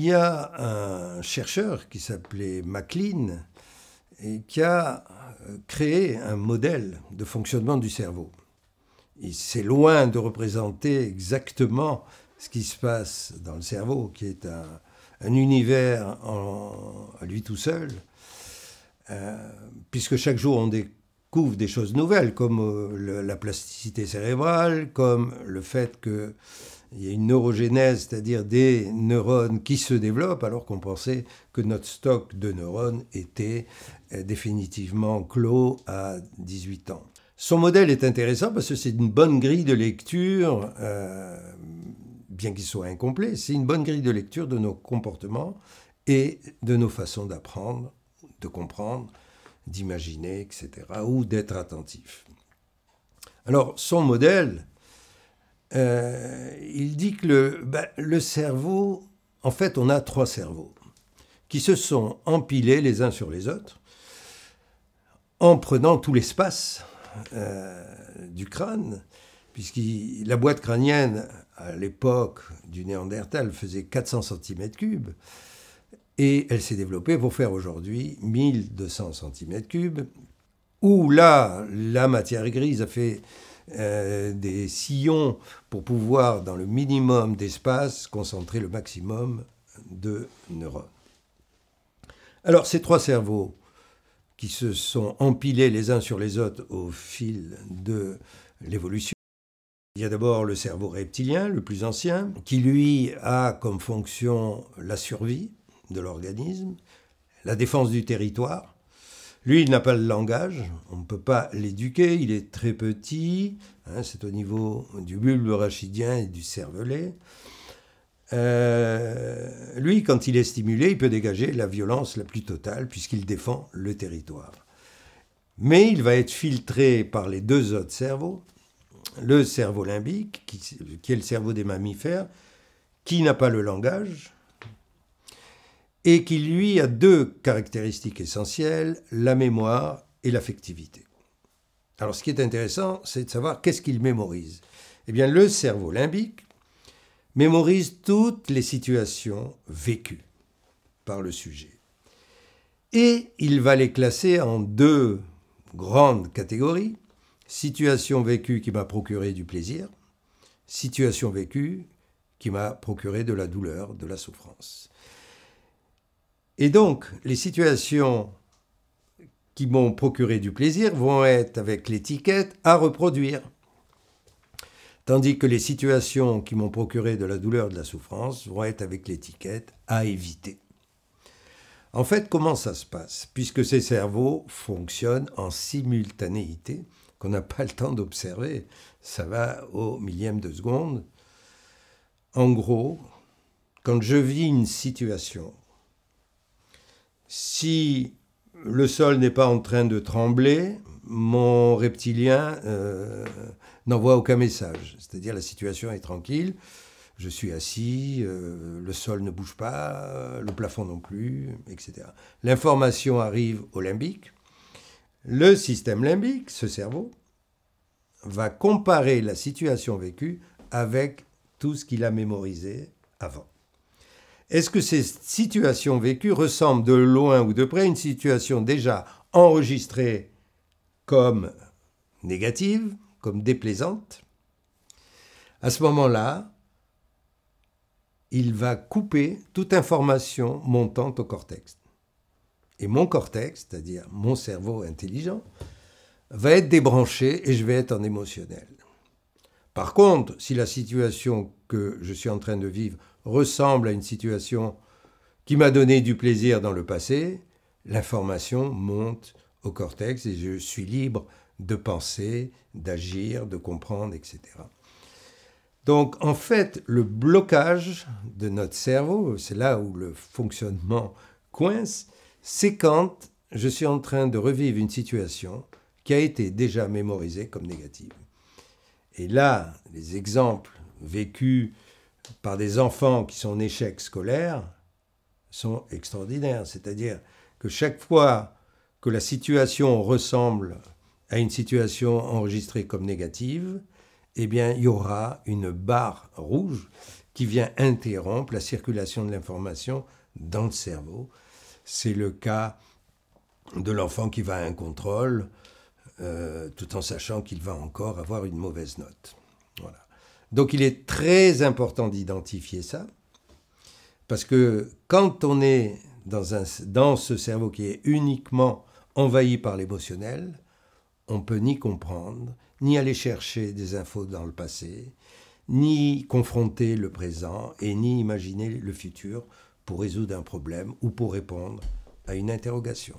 y a un chercheur qui s'appelait MacLean et qui a créé un modèle de fonctionnement du cerveau. C'est loin de représenter exactement ce qui se passe dans le cerveau, qui est un univers à lui tout seul, puisque chaque jour on découvre des choses nouvelles, comme la plasticité cérébrale, comme le fait qu'il y a une neurogénèse, c'est-à-dire des neurones qui se développent, alors qu'on pensait que notre stock de neurones était définitivement clos à 18 ans. Son modèle est intéressant parce que c'est une bonne grille de lecture, bien qu'il soit incomplet, c'est une bonne grille de lecture de nos comportements et de nos façons d'apprendre, de comprendre, d'imaginer, etc., ou d'être attentif. Alors, son modèle, il dit que le cerveau, en fait, on a 3 cerveaux qui se sont empilés les uns sur les autres en prenant tout l'espace du crâne, puisque la boîte crânienne, à l'époque du Néandertal, faisait 400 cm3, et elle s'est développée pour faire aujourd'hui 1200 cm3, où là, la matière grise a fait des sillons pour pouvoir, dans le minimum d'espace, concentrer le maximum de neurones. Alors, ces 3 cerveaux qui se sont empilés les uns sur les autres au fil de l'évolution. Il y a d'abord le cerveau reptilien, le plus ancien, qui lui a comme fonction la survie de l'organisme, la défense du territoire. Lui, il n'a pas le langage, on ne peut pas l'éduquer, il est très petit, c'est au niveau du bulbe rachidien et du cervelet. Lui, quand il est stimulé, il peut dégager la violence la plus totale puisqu'il défend le territoire. Mais il va être filtré par les 2 autres cerveaux, le cerveau limbique, qui est le cerveau des mammifères, qui n'a pas le langage et qui, lui, a 2 caractéristiques essentielles, la mémoire et l'affectivité. Alors, ce qui est intéressant, c'est de savoir qu'est-ce qu'il mémorise. Eh bien, le cerveau limbique mémorise toutes les situations vécues par le sujet. Et il va les classer en 2 grandes catégories. Situation vécue qui m'a procuré du plaisir, situation vécue qui m'a procuré de la douleur, de la souffrance. Et donc, les situations qui m'ont procuré du plaisir vont être avec l'étiquette « à reproduire ». Tandis que les situations qui m'ont procuré de la douleur, de la souffrance, vont être avec l'étiquette « à éviter ». En fait, comment ça se passe? Puisque ces cerveaux fonctionnent en simultanéité, qu'on n'a pas le temps d'observer, ça va au millième de seconde. En gros, quand je vis une situation, si le sol n'est pas en train de trembler, mon reptilien n'envoie aucun message. C'est-à-dire la situation est tranquille, je suis assis, le sol ne bouge pas, le plafond non plus, etc. L'information arrive au limbique. Le système limbique, ce cerveau, va comparer la situation vécue avec tout ce qu'il a mémorisé avant. Est-ce que ces situations vécues ressemblent de loin ou de près à une situation déjà enregistrée comme négative, comme déplaisante? À ce moment-là, il va couper toute information montant au cortex. Et mon cortex, c'est-à-dire mon cerveau intelligent, va être débranché et je vais être en émotionnel. Par contre, si la situation que je suis en train de vivre ressemble à une situation qui m'a donné du plaisir dans le passé, l'information monte au cortex et je suis libre de penser, d'agir, de comprendre, etc. Donc, en fait, le blocage de notre cerveau, c'est là où le fonctionnement coince, c'est quand je suis en train de revivre une situation qui a été déjà mémorisée comme négative. Et là, les exemples vécus par des enfants qui sont en échec scolaire sont extraordinaires. C'est-à-dire que chaque fois que la situation ressemble à une situation enregistrée comme négative, eh bien, il y aura une barre rouge qui vient interrompre la circulation de l'information dans le cerveau. C'est le cas de l'enfant qui va à un contrôle, tout en sachant qu'il va encore avoir une mauvaise note. Voilà. Donc il est très important d'identifier ça, parce que quand on est dans ce cerveau qui est uniquement envahi par l'émotionnel, on ne peut ni comprendre, ni aller chercher des infos dans le passé, ni confronter le présent et ni imaginer le futur pour résoudre un problème ou pour répondre à une interrogation.